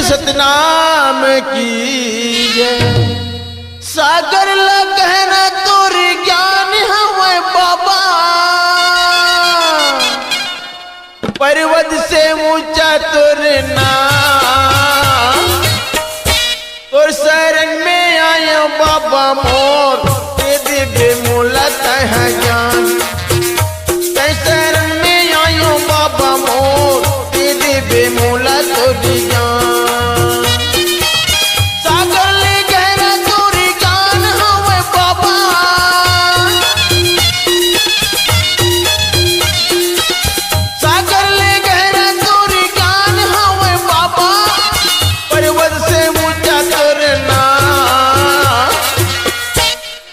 सतनाम कीजे। सागर लगहना तोर ज्ञान हमें बाबा, पर्वत से ऊंचा तोर नाम। तोर शरण में आयो बाबा मोर, ते दिव्य मूलत है ज्ञान। ते शरण में आयो बाबा मोर, ते दिव्य मूलत तोर ज्ञान। सागर ले गहरा तोर ज्ञान हमें बाबा, सागर ले गहरा तोर ज्ञान हमें बाबा, पर्वत से ऊंचा तोर नाम।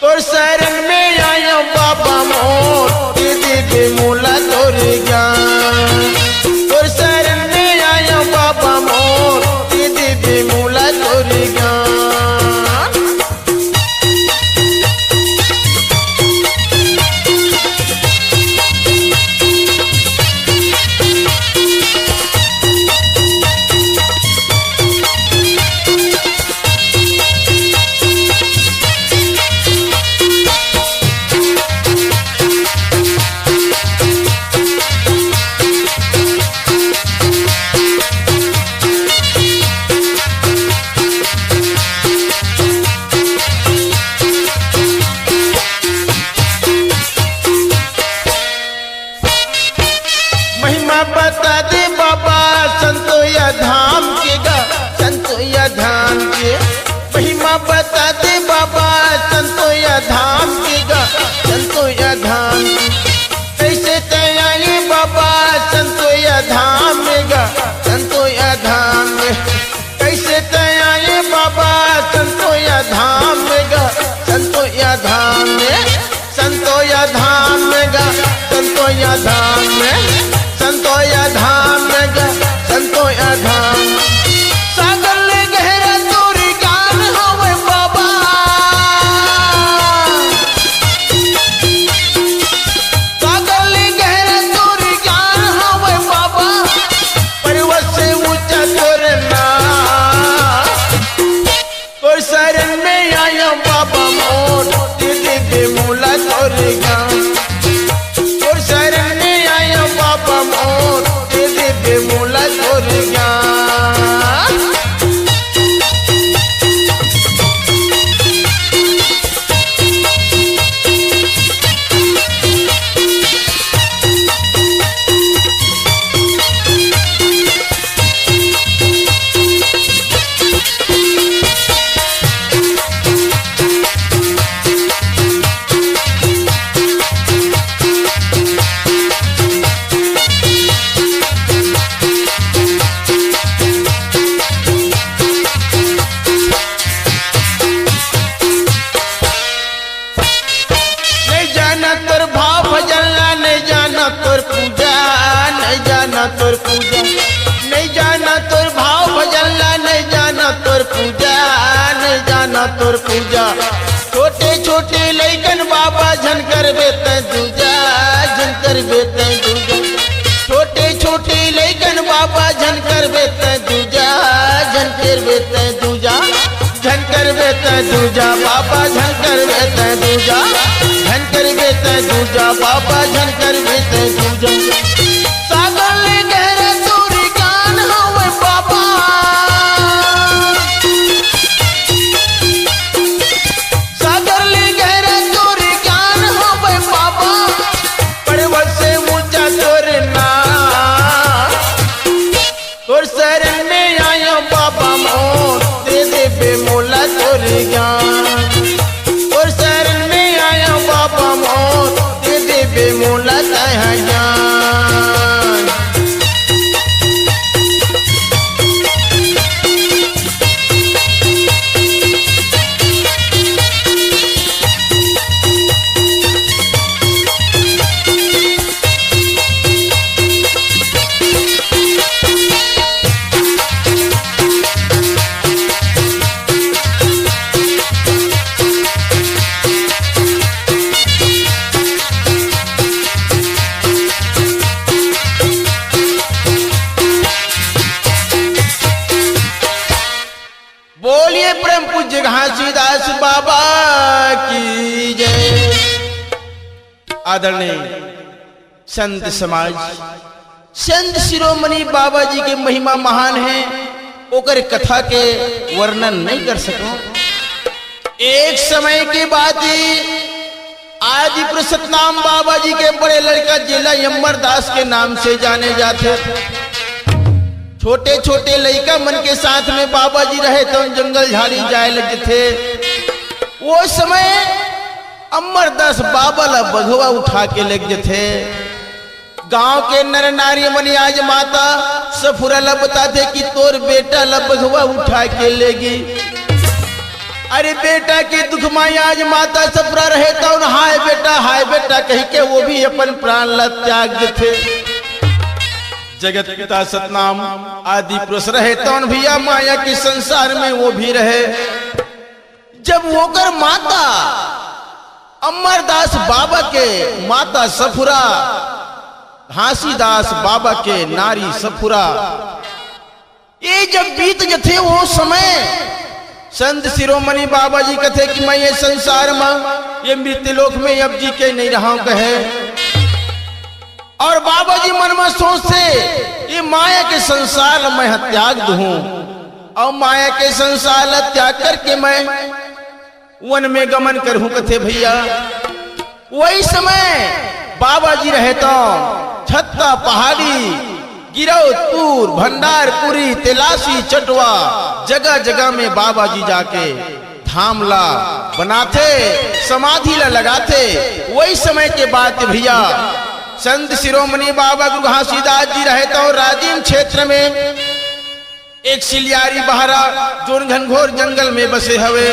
तोर शरण में आयो बाबा मोर, ते दिव्य मूलत तोर ज्ञान। तोर शरण में आयो बाबा मोर, ते दिव्य मूलत तोर ज्ञान। महिमा बता दे बाबा संतो या धाम के गा, संतो या धाम के। महिमा बता दे बाबा संतो या धाम के गा, संतो या धाम के। कैसे तैयारी बाबा संतो या धाम में गा, संतो या धाम में। कैसे तैयारी बाबा संतो या धाम में गा, संतो या धाम में। संतो या धाम में गा, संतो या धाम में। संतो या धाम में गा, संतो या धाम। सागर ले गहरा तोर ज्ञान हमें बाबा, सागर ले गहरा तोर ज्ञान हमें बाबा, पर्वत से ऊंचा तोर नाम। तोर शरण में आयो बाबा मोर, ते दिव्य मूलत तोर ज्ञान। तोर शरण में आयो बाबा मोर, ते दिव्य मूलत तोर ज्ञान। नहीं जाना तोर भाव भजनला, नहीं जाना तोर पूजा, नहीं जाना तोर पूजा। नहीं जाना तोर भाव भजनला, नहीं जाना तोर पूजा, नहीं जाना तोर पूजा। छोटे छोटे लइकन बाबा झन कर बेते दूजा, झन कर बेते दूजा। छोटे छोटे लइकन बाबा झन कर बेते दूजा, झन कर बेते दूजा। झन कर बेते दूजा बाबा, झन कर बेते दूजा। झन कर बेते दूजा बाबा, झन कर बेते दूजा। सागर ले गहरा तोर ज्ञान हमें बाबा, सागर ले गहरा तोर ज्ञान हमें बाबा, पर्वत से ऊंचा तोर नाम। तोर शरण में आयो बाबा मोर, ते दिव्य मूलत तोर ज्ञान। तोर शरण में आयो बाबा मोर, ते दिव्य मूलत है ज्ञान। प्रेम पूज्य घासीदास बाबा की जय। आदरणीय संत समाज, संत शिरोमणि बाबा जी के महिमा महान है, ओकर कथा के वर्णन नहीं कर सको। एक समय की बात ही आदि पुरुष सतनाम बाबा जी के बड़े लड़का जिला अमरदास के नाम से जाने जाते। छोटे छोटे लड़का मन के साथ में बाबा जी रहे तो जंगल झाड़ी जाए लगे थे। वो समय अमरदास बाबा ला बघवा उठा के लगे थे। गांव के नर नारी मनी आज माता सफुरा ला बताते कि तोर बेटा ला बघवा उठा के लेगी। अरे बेटा के दुख माई आज माता सफुरा रहे तो हाय बेटा कह के वो भी अपन प्राण ला त्याग थे। जगत पिता सतनाम आदि पुरुष रहे तो भैया माया के संसार में वो भी रहे। जब होकर माता अमरदास बाबा के माता सफुरा, घासीदास बाबा के नारी सफुरा, ये जब बीत जथे वो समय संत शिरोमणि बाबा जी कथे कि मैं ये संसार में ये मृत्यु लोक में अब जी के नहीं रहा कहे। और बाबा जी मन में सोचते ये माया के संसार मैं त्याग दूं और माया के संसार त्याग करके मैं वन में गमन करूं कथे भैया। वही समय बाबा जी रहे तो छत्ता पहाड़ी गिरौदपुर भंडारपुरी तेलासी चटवा जगह जगह में बाबा जी जाके धामला बनाते, समाधि ला लगाते। वही समय के बाद भैया संत शिरोमणि बाबा गुरु घासीदास जी रहे तो राजीव क्षेत्र में एक सिलियारी बहरा जो घनघोर जंगल में बसे हुए,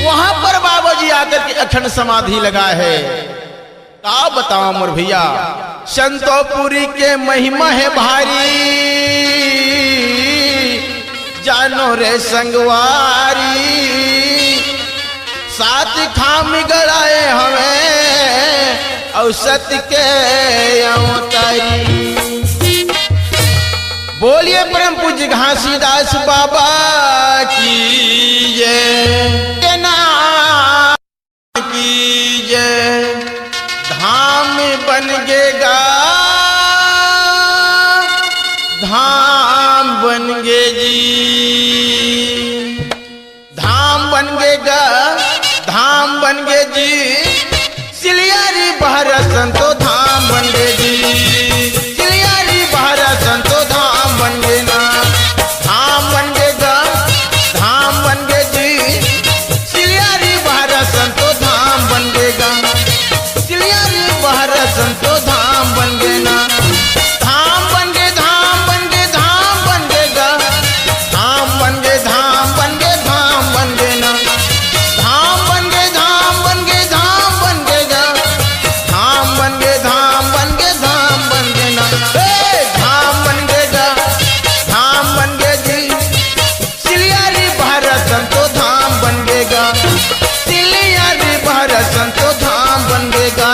वहां पर बाबा जी आकर के अखंड समाधि लगा है। का बताओ मोर भैया, संतोपुरी के महिमा है भारी, जानो रे संगवारी। सात खाम गड़ाए हमें और सत्य के अवतारी। बोलिए परम पूज्य घासीदास बाबा की जय, नाम की जय। धाम बन गेगा, धाम बन गे जी, धाम बन गेगा, धाम बन गे जी। सिलियारी बहरा संतो धाम बन गे जी, सिलियारी बहरा संतो धाम बन गे ना। धाम बन गेगा, धाम बन गे जी। सिलियारी बहरा संतो धाम बन गेगा, सिलियारी बहरा संतो धाम बन गे ना। धाम बन गे, धाम बन गे, धाम बन गेगा, धाम बन गे, धाम बन गे, धाम बन गे ना। धाम बन गे, धाम बन गे, धाम बन गेगा, धाम बन गे, धाम बन गे, धाम बन गे ना। धाम बन गेगा, धाम बन गे जी। सिलियारी बहरा संतो धाम बन गेगा, सिलियारी बहरा संतो धाम बन गेगा।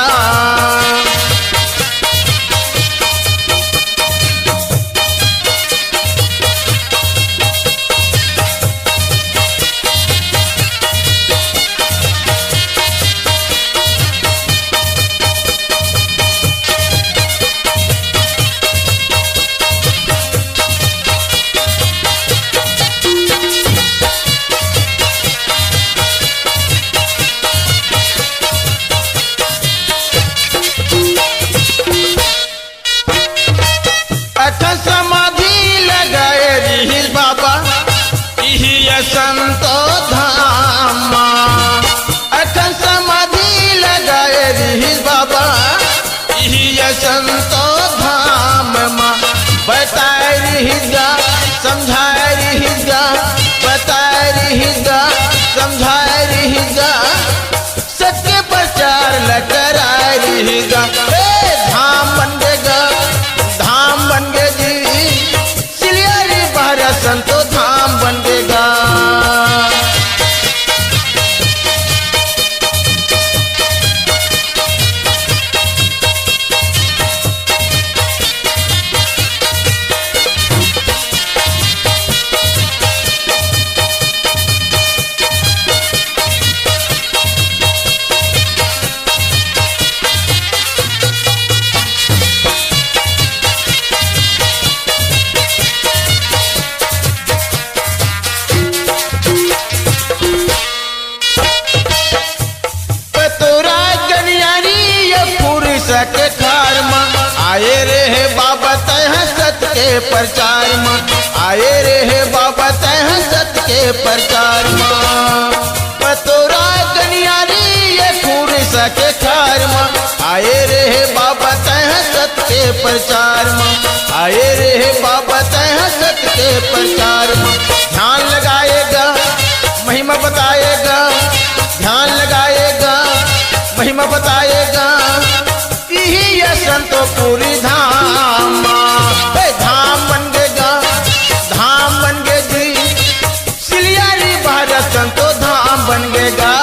समाधि लगाए रही बाबा यही संतो धाम। अखंड समाधि लगाए रही बाबा यही संतो धाम। बताए रहीगा, समझाए रहीगा, बताए रहीगा, समझाए रहीगा, सत्य प्रचार कराए रहीगा। धाम बन गेगा, धाम बन गे जी। सिलियारी बहरा संतो धाम बन गेगा। प्रचार में आए रे बाबा तह सत के प्रचार में पतोरा गनियारी ये खूर सके खार में आए रे बाबा तह सत के प्रचार में आए रे बाबा तह सत के प्रचार में ध्यान लगाएगा महिमा बताएगा ध्यान लगाएगा महिमा बताएगा यही ये संतो पूरी धाम धाम बन गएगा धाम बन गए जी सिलियारी भारत संतो धाम बन गएगा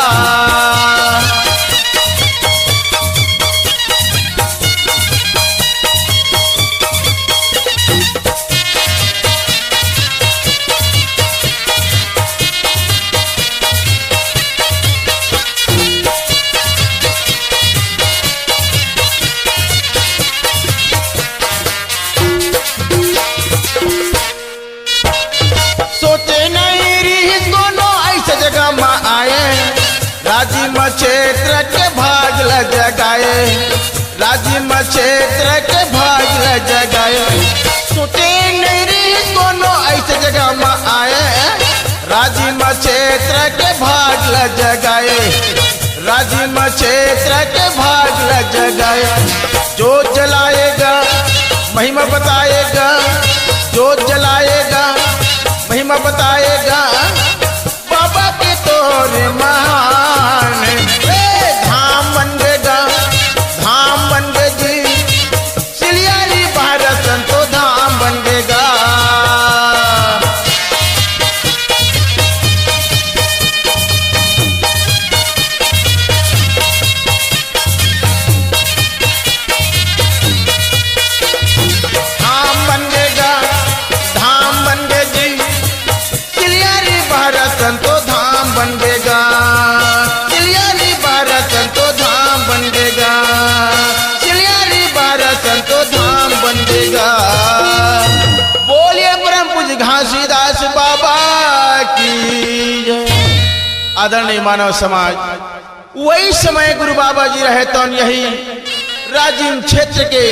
राजिम क्षेत्र के भाग ल जगाए राजिम क्षेत्र के भाग ल जगाए सोचे नहीं रही दोनों ऐसे जगह में आए राजिम क्षेत्र के भाग ल जगाए राजिम क्षेत्र के भाग ल जगाए जो जलाएगा महिमा बताएगा जो जलाएगा महिमा बताएगा बाबा के तोरे महान धाम बन गएगा धाम बन गए जी सिलियारी भारत संतो धाम बन गएगा धाम बन गएगा धाम बन गए जी सिलियारी भारत संतो धाम बन गएगा सिलियारी भारत संतो धाम बन गएगा सिलियारी भारत संतो धाम बन गएगा बोलिए परम पूज्य घासीदास बाबा की जय। आदरणीय मानव समाज वही समय गुरु बाबा जी रहे तो यही राजिम क्षेत्र के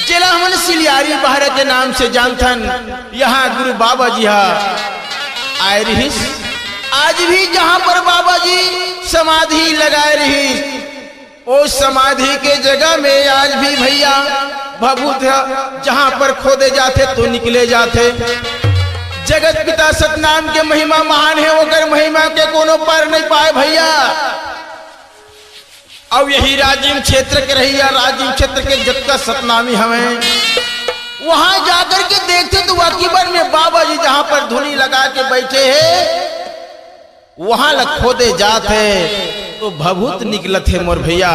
जिला हमन सिलियारी बहरा के नाम से जानथन यहाँ गुरु बाबा जी आए रही आज भी जहाँ पर बाबा जी समाधि लगाए रही उस समाधि के जगह में आज भी भैया भभूत जहाँ पर खोदे जाते तो निकले जाते जगत पिता सतनाम के महिमा महान है होकर महिमा के कोनो पार नहीं पाए भैया अब यही राजिम क्षेत्र के रही राजिम क्षेत्र के जत्ता सतनामी हमें वहां जाकर के देखते तो वाकईबर में बाबा जी जहां पर धुनी लगा के बैठे हैं वहां लग खोदे जाते तो भभूत निकलत है मोर भैया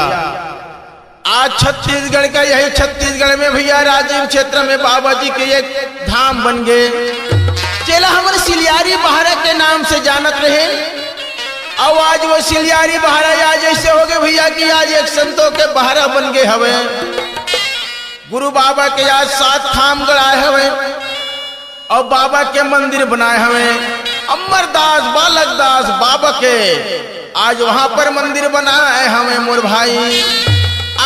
आज छत्तीसगढ़ का यही छत्तीसगढ़ में भैया राजिम क्षेत्र में बाबा जी के एक धाम बन गए चला हमारे सिलियारी बहरा के नाम से जानत रहे अब आज वो सिलियारी बहरा आज ऐसे हो गए भैया कि आज एक संतों के बहरा बन गए हवे गुरु बाबा के आज 7 थाम गड़ाए हवे और बाबा के मंदिर बनाए हवे अमरदास बालकदास बाबा के आज वहां पर मंदिर बनाए हमें मोर भाई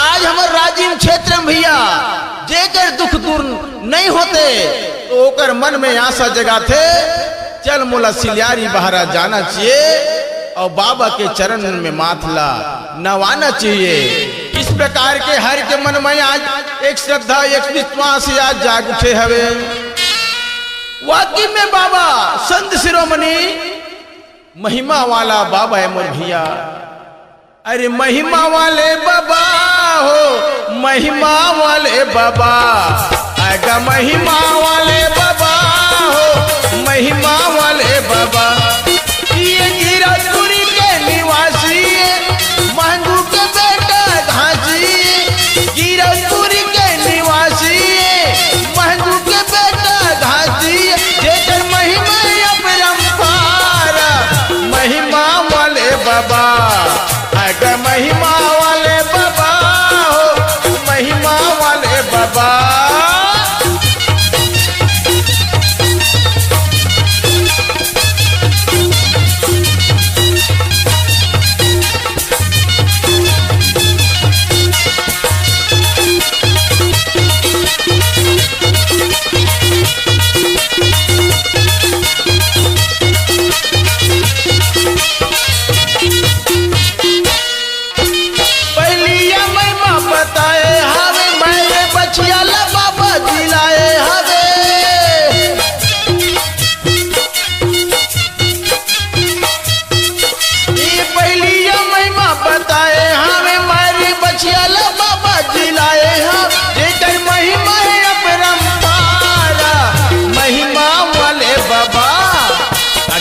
आज हमारे राजिम क्षेत्र में भैया जेकर दुख दूर नहीं होते तो ओकर मन में आशा जगाते चल मोला सिलियारी बहरा जाना चाहिए और बाबा के चरण में माथला नवाना चाहिए इस प्रकार के हर के मन में आज एक श्रद्धा एक विश्वास आज जाग उठे हवे वाकई में बाबा संत शिरोमणि महिमा वाला बाबा है मोर भैया अरे महिमा वाले बाबा हो महिमा वाले बाबा आएगा महिमा वाले बाबा हो महिमा वाले बाबा ये गिरधपुरी के निवासी महंगू के बेटा घासी गिरधपुरी के निवासी महंगू के बेटा घासी जेकर महिमा अपरंपार महिमा वाले बाबा आगे महिमा वाले बाबा हो महिमा वाले बाबा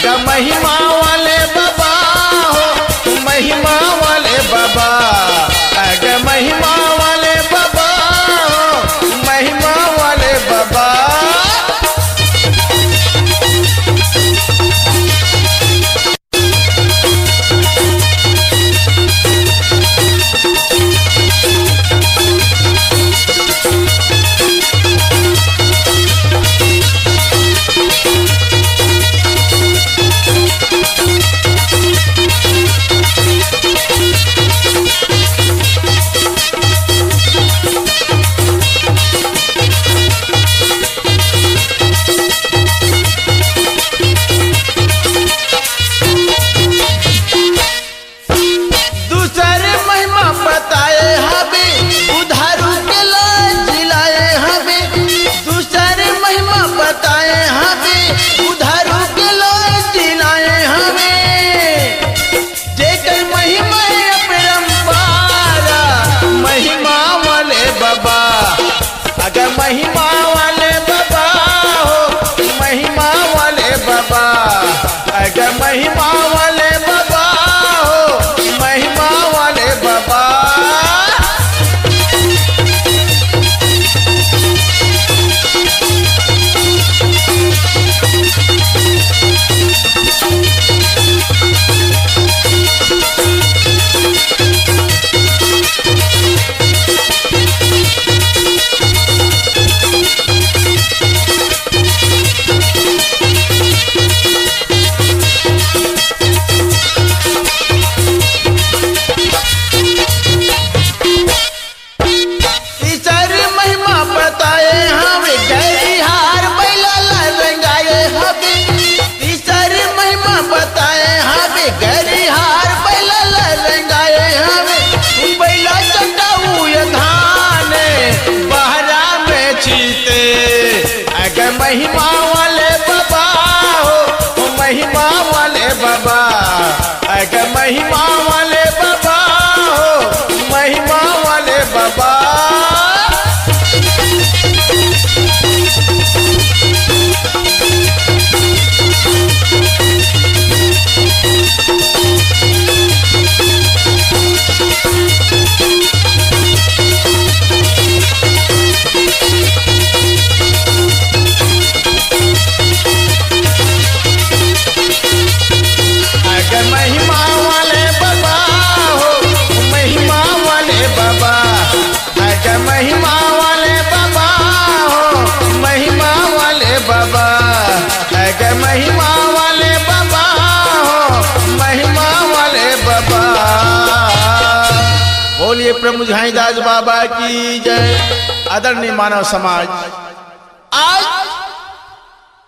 आगा महिमा वाले बाबा हो, महिमा वाले बाबा, आगा महिमा वाले बाबा हो, महिमा वाले बाबा। अगर महिमा वाले बाबा हो, महिमा वाले बाबा, अगर महिमा वाले बाबा हो, महिमा वाले बाबा। महिमा वाले बाबा हो, महिमा वाले बाबा, अगर महिमा वाले बाबा हो, महिमा वाले बाबा। महिमा वाले बाबा हो, महिमा वाले बाबा, अगर महिमा वाले बाबा हो, महिमा वाले बाबा, अगर महिमा वाले बाबा हो, महिमा वाले बाबा। बोलिए प्रभु झाईदास बाबा की जय। आदरणीय मानव समाज, आज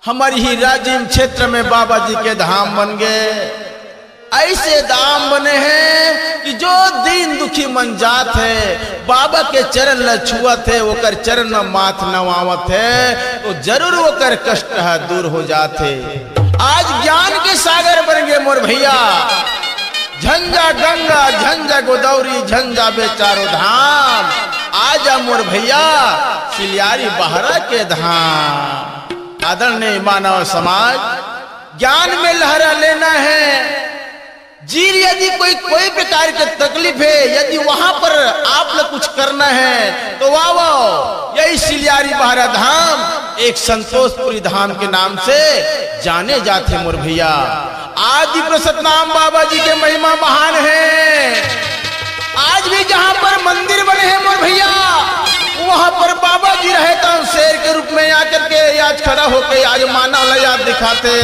हमारी ही राजीव क्षेत्र में बाबा जी के धाम बन गए। ऐसे धाम बने हैं कि जो दीन दुखी मन जात है, बाबा के चरण ल छुअत है, ओकर चरण में माथ नवावत है, तो जरूर ओकर कष्ट है दूर हो जाते। आज ज्ञान के सागर बन गए मोर भैया। झंझा गंगा, झंझा गोदावरी, झंझा बेचारो धाम। आजा मोर भैया सिलियारी बहरा के धाम। आदरणीय मानव समाज, ज्ञान में लहरा लेना है। जी यदि कोई प्रकार की तकलीफ है, यदि वहां पर आप लोग कुछ करना है तो वाह, यही सिलियारी बहरा धाम एक संतोषपुरी धाम के नाम से जाने जाते मोर भैया। आदि प्रसन्न नाम बाबा जी के महिमा महान है। आज भी जहां पर मंदिर बने हैं मोर भैया, वहां पर बाबा जी रहता हूं शेर के रूप में आकर के आज खड़ा होकर आज मानव याद दिखाते।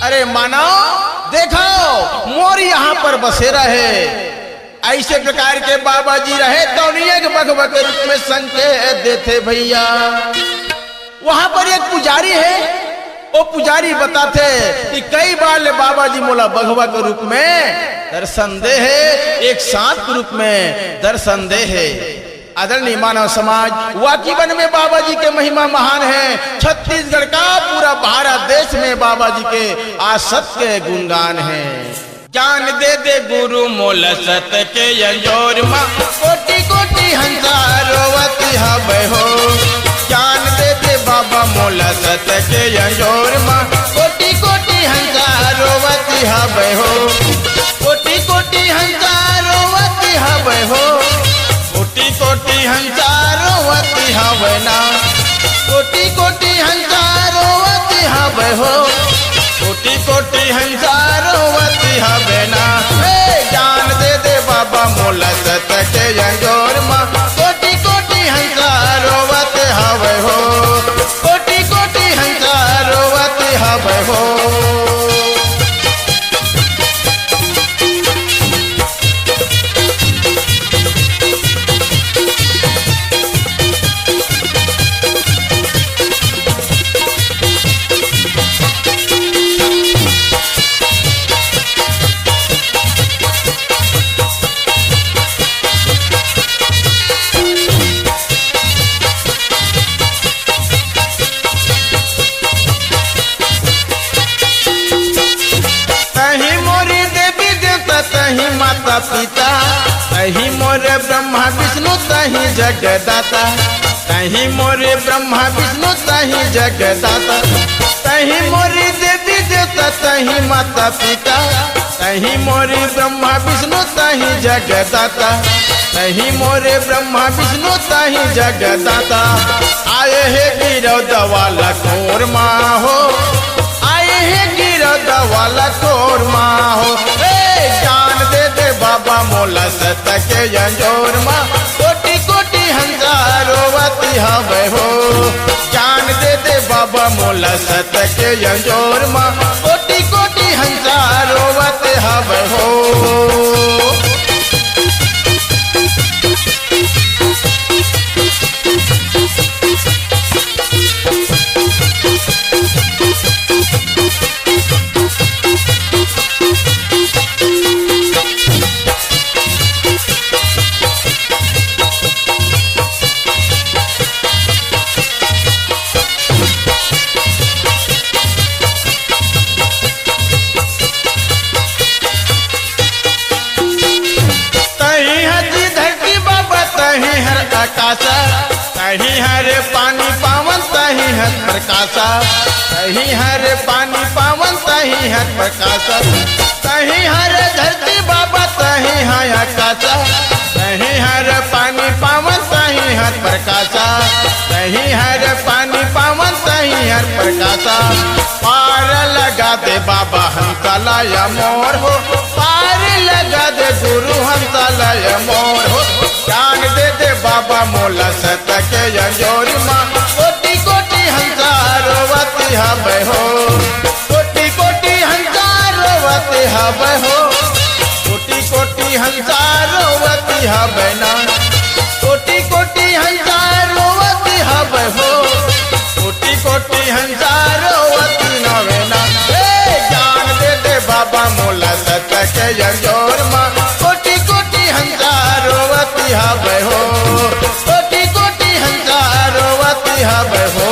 अरे मानव देखो, मोर यहाँ पर बसेरा है। ऐसे प्रकार के बाबा जी रहे तो एक भगवा के रूप में संकेत देते भैया। वहां पर एक पुजारी है, वो पुजारी बताते कि कई बार बाबा जी मोला भगवा के रूप में दर्शन दे है, एक सांप के रूप में दर्शन दे है। आदरणीय मानव समाज, वाकिबन में बाबा जी के महिमा महान है। छत्तीसगढ़ का पूरा भारत देश में बाबा जी के आसत के गुणगान है। ज्ञान दे दे गुरु मोल सत के अंजोर माँ, कोटि कोटि हंसा रोवती हबै हो। ज्ञान दे दे बाबा मोल सत के अंजोर माँ, कोटि कोटि हवे हो, कोटि कोटि हंसा रोवती हवे हो, कोटि कोटि हंसा रोवती हवे ना, कोटि कोटि हंसा रोवती हवे हो, कोटि कोटि हंसा रोवती हवे ना। जान दे दे बाबा मोला सत के अंजोर माँ, कोटि कोटि हंसा रोवती हवे हो, कोटि कोटि हंसा रोवती हवे हो। तही माता पिता, तही मोरे ब्रह्मा विष्णु तही जगदाता, तही मोरे ब्रह्मा विष्णु तही जगदाता, तही मोरी देवी देवता तही माता पिता, तही मोरे ब्रह्मा विष्णु तही जगदाता, तही मोरे ब्रह्मा विष्णु तही जगदाता। आए हे गिरौद वाला कोर माँ हो, आए हे गिरौद वाला कोर माँ हो। जान दे दे बाबा मोला सत के अंजोर माँ, कोटि कोटि हंसा रोवती हवे हो, जान दे दे बाबा मोला सत के अंजोर माँ, कोटि कोटि हंसा रोवती हवे हो। आकाशा तही हरे पानी पावन तही हर प्रकाशा, तही हरे पानी पावन तही हर प्रकाशा, तही हरे धरती बाबा तही है आकाशा, तही हरे पानी पावन तही हर प्रकाशा, तही हरे पानी पावन तही हर प्रकाशा। पार लगा दे बाबा हंसालय मोर हो, पार लगा दे गुरु हंसालय मोर हो। जान दे दे बाबा मोला सत के अंजोर माँ, कोटि कोटि हंसा रोवती हवे हो, कोटि कोटि हंसा रोवती हवे हो, कोटि कोटि हंसा रोवती हवे ना, कोटि कोटि हंसा रोवती हवे हो, कोटि कोटि हंसा रोवती नवे ना। जान दे दे बाबा मोला सत के अंजोर माँ, कोटि कोटि हंसा रोवती हवे हो, कोटि कोटि हंसा रोवती हवे हो।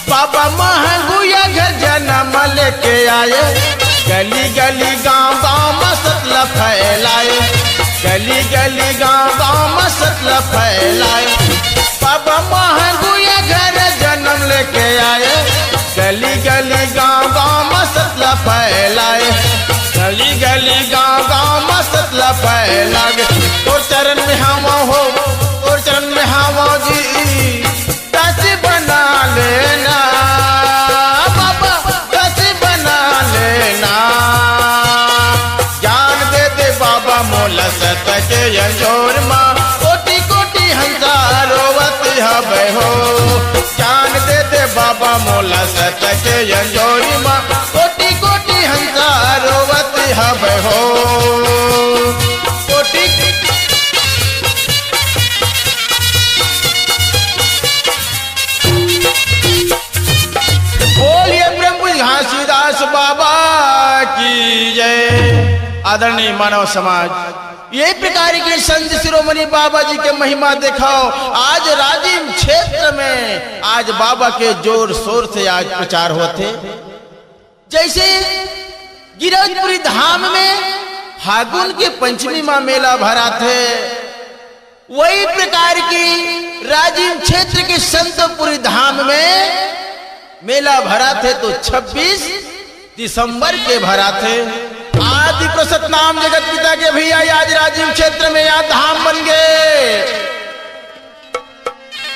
बाबा महंगुया घर जन्म लेके आए, गली गली गांव गांव मसला फैलाए, गली गली गांव गांव मसला फैलाए। बाबा महंगुया घर जन्म लेके आए, गली गली गांव गांव मसला फैलाए, गली गली गांव गांव मसला फैलाए। और चरण में हम हो, और चरण में हम जी दासी बना लेना बाबा, दासी बना लेना। जान दे दे बाबा मोला सत के अंजोर माँ, कोटि कोटि हंसा रोवती हवे हो। जान दे दे बाबा मोला सत के अंजोर माँ, कोटि कोटि हंसा रोवती हवे हो। बोलिए ब्रह्म घासी जय। आदरणीय मानव समाज, ये प्रकार के संत शिरोमणि बाबा जी के महिमा दिखाओ। आज राजिम क्षेत्र में आज बाबा के जोर शोर से आज प्रचार होते। जैसे गिरजपुरी धाम में फागुन के पंचमी माह मेला भरा थे, वही प्रकार की राजिम क्षेत्र के संतपुरी धाम में मेला भरा थे। तो 26 दिसंबर के भरा थे। आदि प्रसत नाम जगत पिता के भैया आज राजिम क्षेत्र में यहाँ धाम बन गए।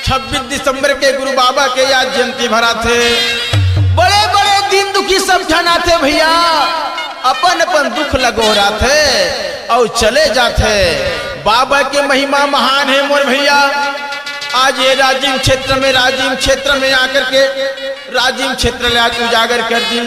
26 दिसंबर के गुरु बाबा के आज जयंती भरा थे। बड़े बड़े दिन दुखी सब जाना थे भैया, अपन अपन दुख लगो रहा थे और चले जाते। बाबा के महिमा महान है मोर भैया। आज ये राजिम क्षेत्र में आकर के राजिम क्षेत्र में आज उजागर कर दी।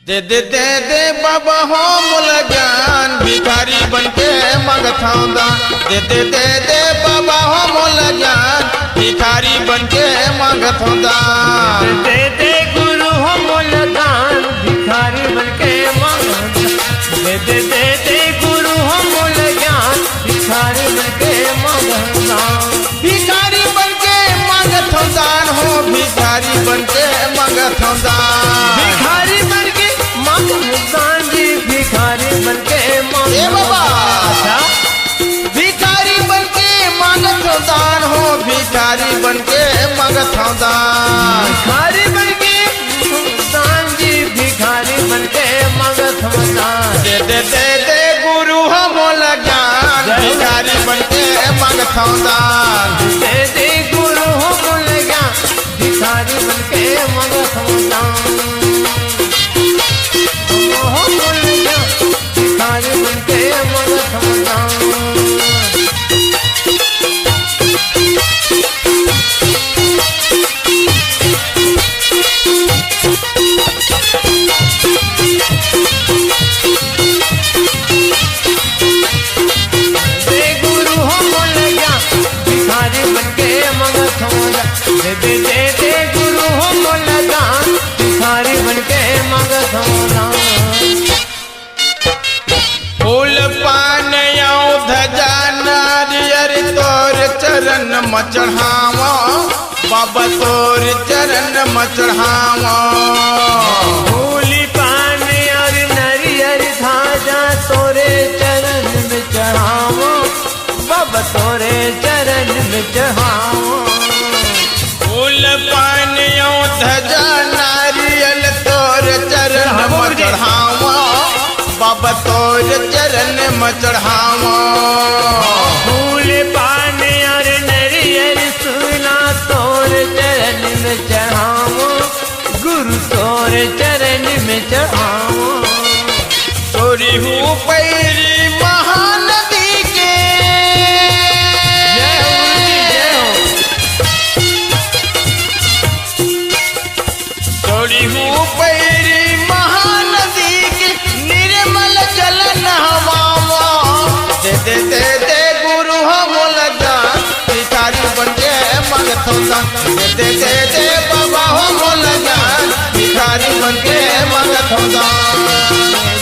दे दे दे दे बाबा हो मोल ज्ञान, भिखारी बनके मांगता दान। दे दे दे दे बाबा हो मोल ज्ञान, भिखारी बनके मांगता दान। दे दे गुरु हो मोल दान, भिखारी बनके मांगता। दे दे दे दे गुरु हो मोल ज्ञान, भिखारी बनके मांगता। भिखारी बनके मांगता दान हो, भिखारी बनके मांगता दान। भिखारी बनके दान जी, भिखारी बनके ए बाबा, भिखारी बनके मांगत दान हो, भिखारी बनके मांगत दान। भिखारी बनके दान जी, भिखारी बनके मांगत दान। दे दे दे दे गुरु हो मोल ज्ञान, भिखारी बनके मांगत दान। दे दे गुरु हो मोल ज्ञान, भिखारी बनके मांगत दान। भिखारी बनके मांगत दान। दे दे दे गुरु हो मोल दान, भिखारी बनके मांगत दान। फूल पान ध्वजा नारियर तोर चरण म चढ़ावा, बाबा तोर चरण म चढ़ावा। फूल पान और नारियर ध्वजा तोरे चरण में चढ़ावो, बाबा तोरे चरण में चढ़ावो। फूल पान ध्वजा नारियल तोर चरण म चढ़ावा, बाबा तोर चरण म चढ़ावा। फूल पान और नारियल सुना तोर चरण में चढ़ावो, गुरु तोर चरण में चढ़ावो। चोरी हूँ पैरी महानदी के, चोरी हूँ पैरी महानदी के, निर्मल जल नहवावा। दे दे दे दे गुरु हो मोल ज्ञान, भिखारी बनके मांगत दान। दे दे दे दे बाबा हो मोल ज्ञान, भिखारी बनके मांगत दान।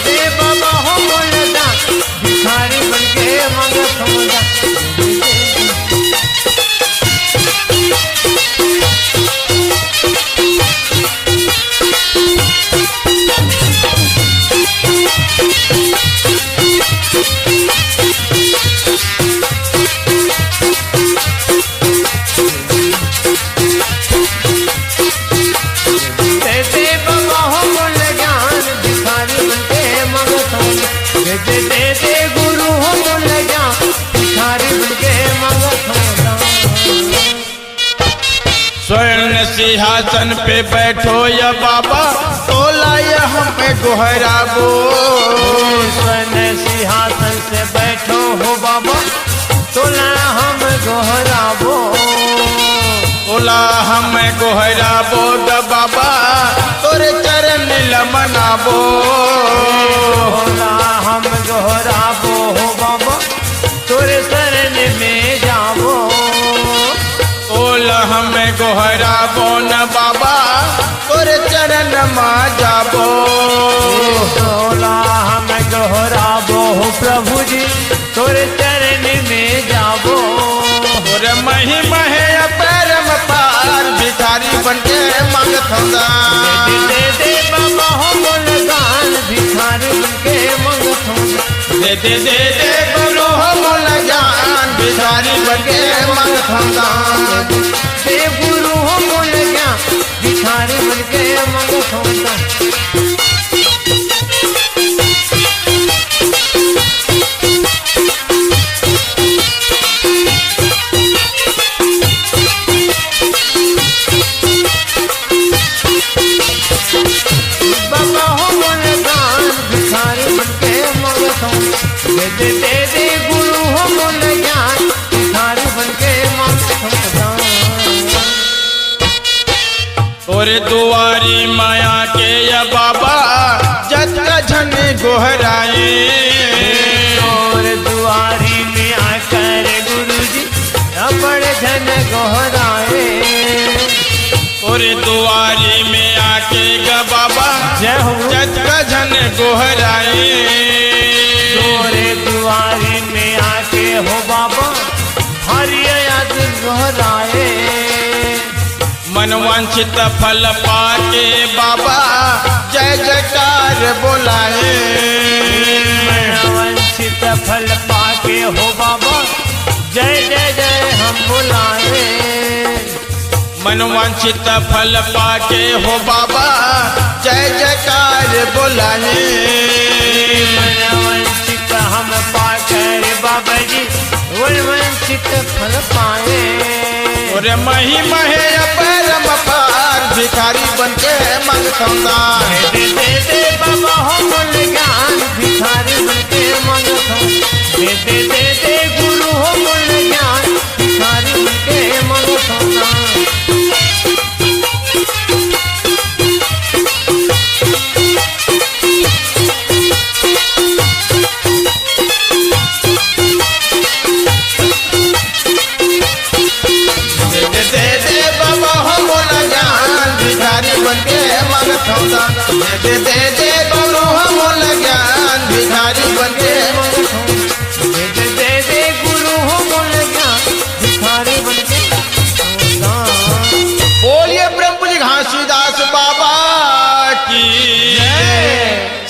दे बाबा हो मोल दान, भिखारी बनके मांगत दान। दे दे दे गुरु हो मोल ज्ञान, भिखारी बनके मांगत दान। स्वर्ण सिंहासन पे बैठो या बाबा, तोला या हमें गोहराबो। स्वर्ण सिंहासन से बैठो हो बाबा, तोला हम गोहराबो। तोला हमें गोहराबो द बाबा, तोरे चरण लमनाबो। तोला हम गोहराबो हो बाबा, तोरे शरण में जाबो। तोला हमें गोहराबो न बाबा, तोरे तोरे चरण में जाबो। सोला हम दोहराबो प्रभु जी तोरे चरण में जाबो। तोरे महिमा है अपरम पार भिखारी बनके मांगत हूँ दान। दे दे बाबा हो मुलगान भिखारी बनके मांगत हूँ। दे गुरु हम ज्ञान भिखारी बनके मांगत हूँ दान। दे गुरु हो मुलगान भिखारी बनके मांगत हूँ। बाबा हो मुलगान भिखारी बनके मांगत हूँ। दे गुरु हो मुलगान भिखारी बनके मांगत हूँ। तोरे दुआरी माया के या बाबा जत का झन गोहराए। और दुआरी में आकर गुरु जी बड़े धन गोहराए। तोरे दुआरी में आके ग बाबा जय हो जत का झन गोहराए। तोरे दुआरी में आके हो बाबा हरि याद गोहराए। मनवांछित फल पाके बाबा जय जयकार बोलाए। मनवांछित फल पाके हो बाबा जय जय जय हम बुलाए। मनवांछित फल पाके हो बाबा जय जयकार बोलाए। मनवांछित हम पाकर बाबा जी मनवांछित फल पाए। और महिमा है अपरम पार भिखारी बनके मांगता हूँ दान। दे बाबा हो मुलगान भिखारी बनके मांगत हूँ। दे गुरु हो मुलगान भिखारी बनके मांगत हूँ। दे बाबा हो मोला ज्ञान भिखारी बनके मांगत हूँ दान। दे गुरु हो मोला ज्ञान भिखारी बनके मांगत हूँ। दे गुरु हो मुलगान भिखारी बनके बोलिए ब्रह्मपुरी घासीदास बाबा की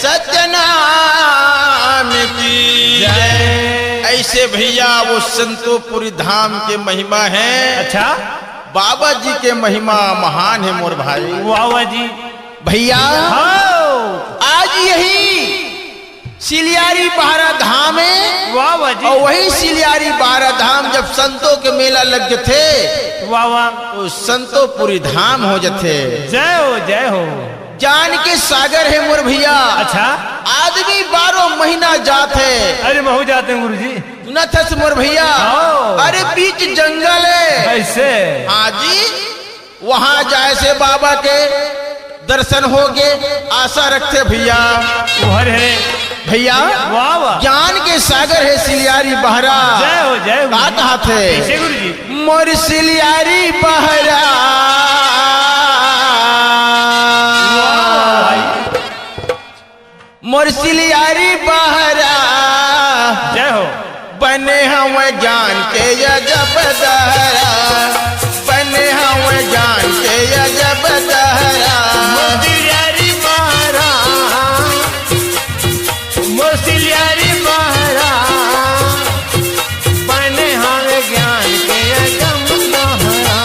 सत्यनाम की जय। ऐसे भैया वो संतोपुरी धाम के महिमा है। अच्छा बाबा जी के महिमा महान है मोर भाई। वाह जी भैया आज यही सिलियारी बारा धाम है। वाह जी और वही सिलियारी बारा धाम जब संतों के मेला लग जथे वाह तो संतोपुरी धाम हो जथे। जय हो जान के सागर है मोर भैया। अच्छा आदमी 12 महीना जाते। अरे महू जाते हैं गुरु जी न थस मोर भैया। अरे बीच जंगल है ऐसे। हाँ जी वहाँ जाए से बाबा के दर्शन हो गए आशा रखते भैया। है भैया वाह ज्ञान के सागर है सिलियारी बहरा। जय हो का कहा थे गुरु जी मोर सिलियारी बहरा। मोर सिलियारी बहरा जय हो बने हम ज्ञान के अजब दहरा। बने हम ज्ञान के अजब दहरा। मोसिलियारी बहरा मोसिलियारी बहरा बने हम ज्ञान के अजब दहरा।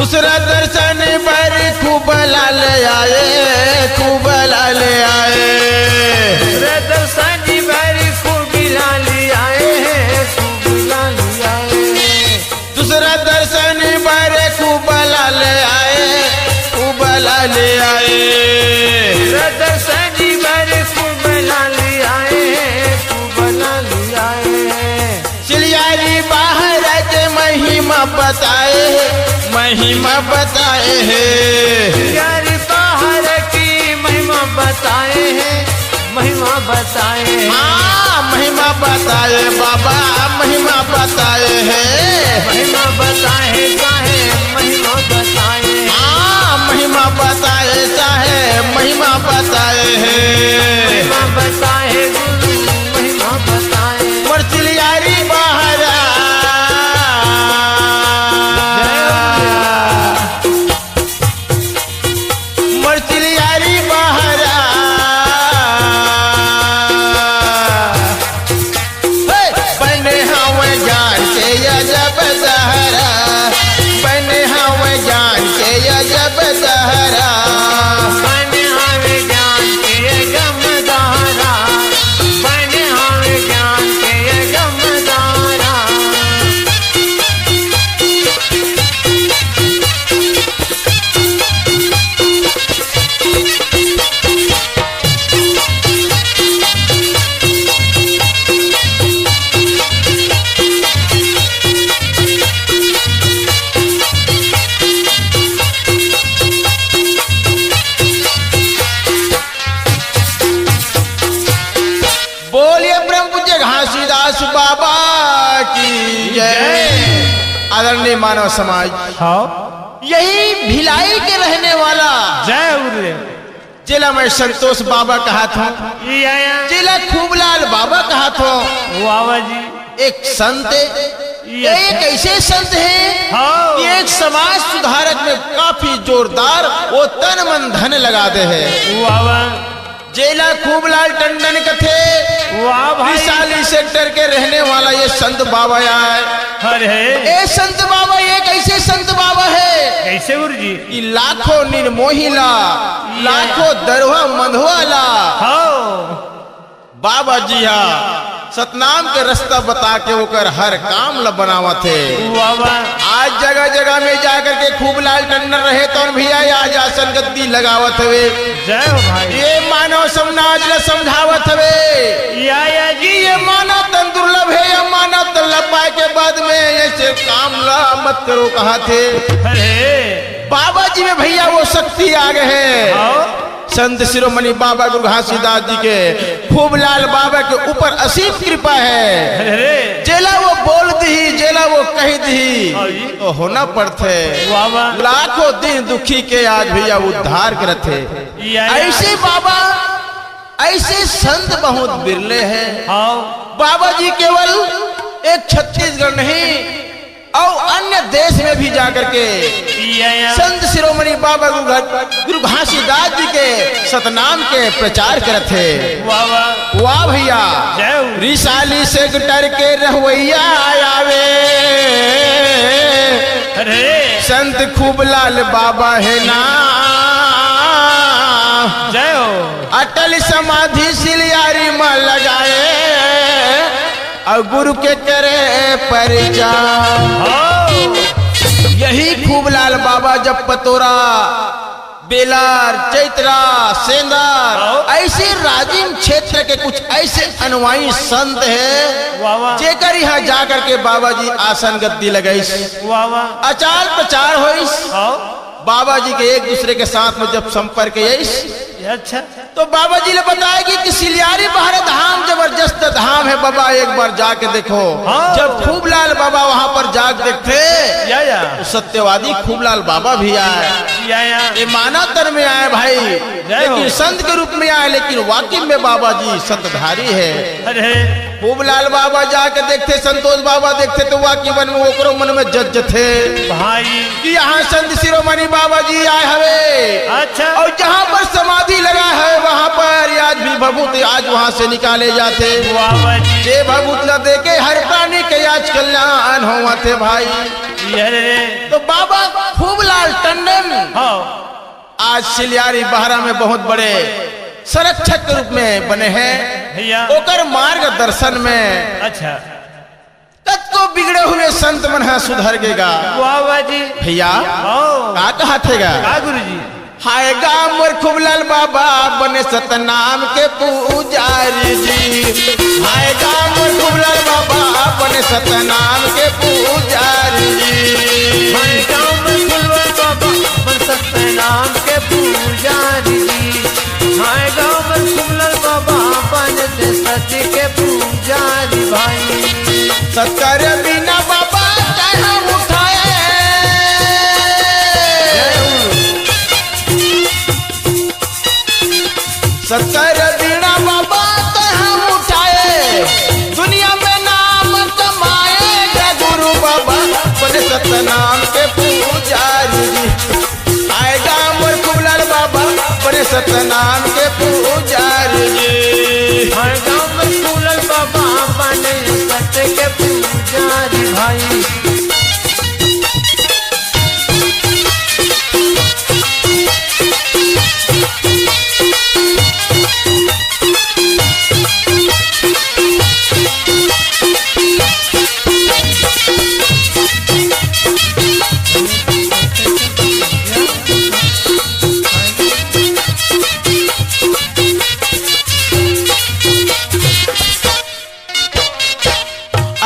दूसरा दर्शन पर खूब लाल आए, खूब लाल आए। दूसरे दर्शन पर खूब लाल आए हैं, खूब लाल आए। दूसरा दर्शन पर खूब लाल आए, खूब लाल आए। दूसरे दर्शन पर खूब लाल आए हैं, खूब लाल आए। सिलियारी बाहर के महिमा बताए, महिमा बताए है। यार बाहर की महिमा बताए हैं, महिमा बताए हैं। हाँ महिमा बताए बाबा, महिमा बताए है। महिमा बताए चाहे महिमा बताए। हाँ महिमा बताए चाहे महिमा बताए है। महिमा बताए गुरु, महिमा बताए। और चिलियारी बाहर चिलियारी बाहर बने हवे जान के अजब सहारा, बने हवे जान के अजब सहारा। बने हमें ज्ञान के गमदारा, बने हमें ज्ञान के गमदारा। बोलिए ब्रह्म पूज्य घासीदास बाबा की जय। आदरणीय मानव समाज, हाँ यही भिलाई के रहने वाला जय गुरुदेव। जिला में संतोष बाबा कहा था, ये आया जिला खूबलाल बाबा कहा था। बाबा जी। एक संत, ये एक ऐसे संत हैं हाँ। कि एक समाज सुधारक में काफी जोरदार वो तन मन धन लगा दे है। बाबा जेला खूबलाल टंडन का थे, वाह भाई। विशाली सेक्टर के रहने वाला ये संत बाबा आए। अरे ये संत बाबा एक ऐसे संत बाबा है कैसे गुरु जी? कि लाखों निर्मोहिला, लाखों दरवा मंधवाला हाँ बाबा जी हा सतनाम के रास्ता बता के ओकर हर काम ल बनावा थे। बाबा आज जगह जगह में जाकर के खूबलाल टंडन रहे तो भैया आज आसन गद्दी लगावत हवे। जय हो भाई। ये मानव समाज ल समझावत हवे या जी ये मानव तन दुर्लभ है, या मानव दुर्लभ पाए के बाद में ऐसे काम ला मत करो कहा थे। अरे बाबा जी में भैया वो शक्ति आ गए है। हाँ। संत शिरोमणि बाबा गुरु घासीदास जी के खूबलाल बाबा के ऊपर असीम कृपा है। अरे जेला वो बोल दी, जेला वो कह दी हाँ जी। तो होना पड़ते। बाबा लाखों दिन दुखी के आज भैया उद्धार करते। या ऐसे बाबा, ऐसे संत बहुत बिरले हैं। हाँ। बाबा जी केवल एक छत्तीसगढ़ नहीं और अन्य देश में भी जाकर के या संत शिरोमणि बाबा गुरु घासीदास जी के सतनाम के प्रचार करते। बाबा वाह भैया। जय हो। रिसाली से डर के रहवैया आवे, अरे संत खूबलाल बाबा है ना। जय हो। अटल समाधि सिलियारी में लगाए और गुरु के करे परिचार। हाँ। यही खूबलाल बाबा जब पतोरा, बेलार, चैत्रा, सेंदार ऐसे राजीव क्षेत्र के कुछ ऐसे अनुयायी संत है वाह जेकर यहाँ जाकर के बाबा जी आसन गद्दी लगाइस, वाह। अचार प्रचार होइस। हाँ। बाबा जी के एक दूसरे के साथ में जब संपर्क आइस अच्छा। तो बाबा जी ने बताया कि सिलियारी बहरे धाम जबरदस्त धाम है बाबा, एक बार जाके देखो। हाँ। जब खूबलाल बाबा वहाँ पर जाग देखते या तो सत्यवादी खूबलाल बाबा भी आए। या ये मानव तन में आए भाई, लेकिन संत के रूप में आए, लेकिन वाकई में बाबा जी सतधारी है। अरे खूबलाल बाबा जाके देखते, संतोष बाबा देखते तो वाकई मन में ओकरो मन में जज थे भाई कि यहाँ संत शिरोमणि बाबा जी आए हवे। अच्छा। और जहाँ पर समाधि लगा है वहाँ पर आज भी भभूत आज वहाँ से निकाले जाते। वाह जी। जे भभूत न दे के हर प्राणी के आज कल्याण होवा थे भाई। अरे तो बाबा खूबलाल लाल टंडन हाँ आज सिलियारी बहरा में बहुत बड़े संरक्षक के रूप में बने हैं भैया। ओकर मार्गदर्शन में अच्छा तत् को बिगड़े हुए संत मन है सुधर गेगा। वाह जी भैया हाँ का कहा थेगा का गुरु जी हाय गाम मोर खुबलाल बाबा बने सतनाम के पुजारी जी। हाय गाम मोर खुबलाल बाबा बने सतनाम के पुजारी जी। हाय गाँव में फुलवर बाबा बन सतनाम के पुजारी जी। हाय गाँव में फुलवर बाबा बन सत्य के पुजारी भाई। सत्कर बिना बाबा कहाँ उठाए सत्तर बिना बाबा कहाँ उठाए दुनिया में नाम कमाएगा गुरु बाबा बने सतनाम के पुजारी जी। आएगा मोर खुबलाल बाबा बने सतनाम के पुजारी जी। हर गाँव में फूलल बाबा बने सत्य के पुजारी भाई।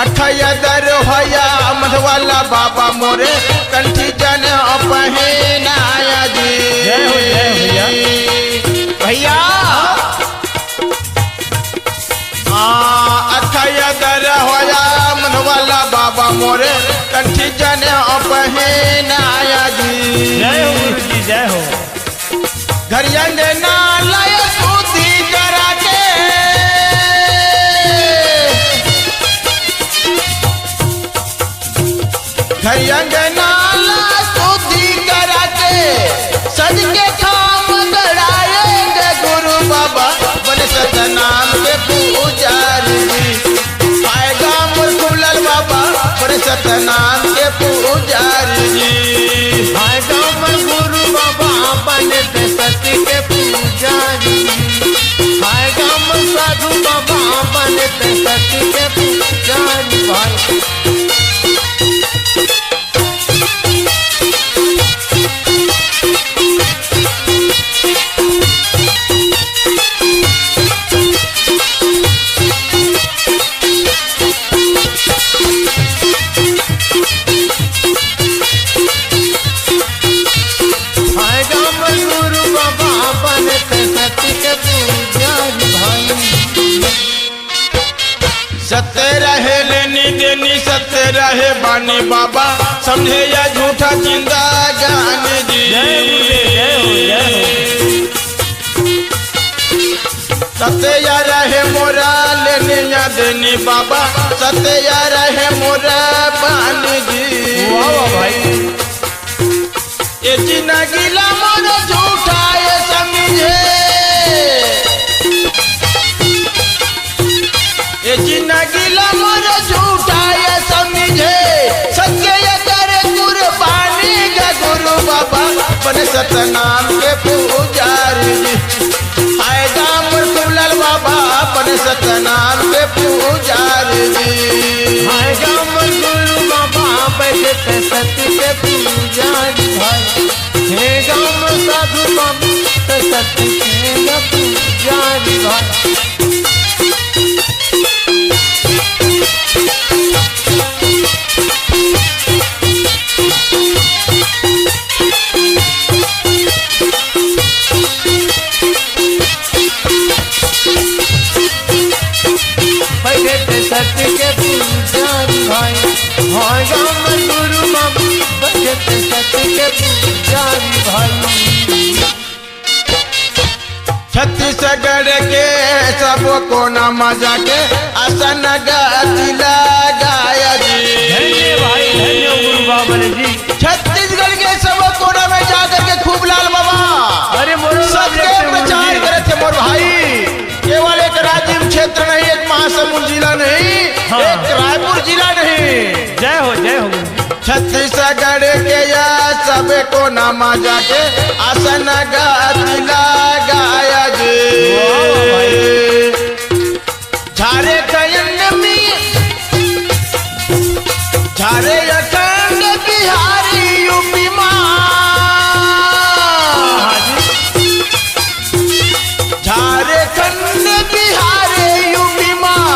अठयदर होया मधवाला बाबा मोरे कंठी जन पहनाया जी। जय हो भैया। भैया अठयदर होया मधवाला बाबा मोरे कंठी जन पहनाया जी। जय हो गुरु जी जय हो। घर अंगना लाय सूती करा के घर अंगना ला सूती करा के सज के खाम गड़ाएंगे गुरु बाबा बने सतनाम के पुजारी जी। आएगा मोर खुबलाल बाबा बने सतनाम के पुजारी जी। हाय गाँव में गुरु बाबा बने सत्य के पुजारी। हाय गाँव में साधु बाबा बने सत्य के पुजारी भाई। हाय गाँव में गुरु बाबा बने सत्य के पुजारी भाई। सत्य रहे लेनी देनी सत्य रहे बानी बाबा समझे या झूठा जिंदा गान जी। जय हो जय हो। सत्य या रहे मोरा लेने या देनी बाबा सत्य या रहे मोरा बानी जी। वाह भाई। ये जिंदगी ला मोरा झूठा ये समझे ये जिंदगी ला मोरा झूठा ये समझे सत्य ये करे कुर्बानी का गुरु बाबा बने सतनाम के पुजारी जी। आएगा मोर खुबलाल बाबा बने सतनाम के पुजारी जी। हाय गाँव में गुरु बाबा बैठे सत्य के पुजारी भाई। हे गाँव में साधु बाबा सत्य के पुजारी भाई। बैठे सत्य के पुजारी भाई। हाय गाँव में गुरु बाबा बैठे सत्य के पुजारी भाई। छत्तीसगढ़ के सब कोना मजा के आसन गाती लगाया जी। धन्य भाई धन्य गुरु बाबा जी। छत्तीसगढ़ के सब कोना में जाकर के खुबलाल बाबा अरे मोरो सबके प्रचार करे थे मोर भाई। केवल एक राजीव क्षेत्र नहीं एक महासमुंद जिला नहीं हाँ। एक रायपुर जिला नहीं जय हो जय हो। छत्तीसगढ़ के या सब बेको नामा जाके आसन गातिला गाया जे झारे कयन में झारे अखंड बिहारी यूपी माँ झारे खंड बिहारी यूपी माँ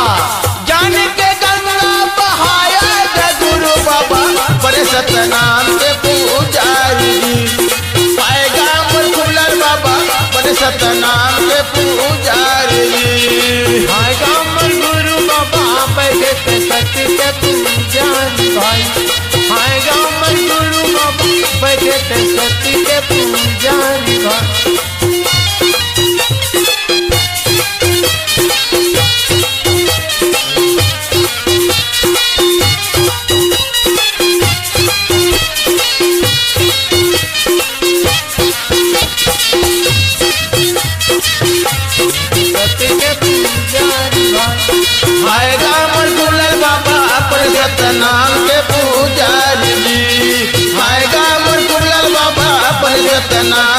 जान के गंगा बहाया गुरु बाबा बड़े सतनाम के पुजारी पाएगा मन खुलर बाबा बड़े सतनाम के पुजारी आएगा मन गुरु बाबा बैठे ते सत्य के पुजारी भाई आएगा मन गुरु बाबा बैठे ते सत्य के पुजारी भाई आएगा मुरगुलर बाबा अपने सतनाम के पुजारी आएगा मुरगुलर बाबा अपने सतनाम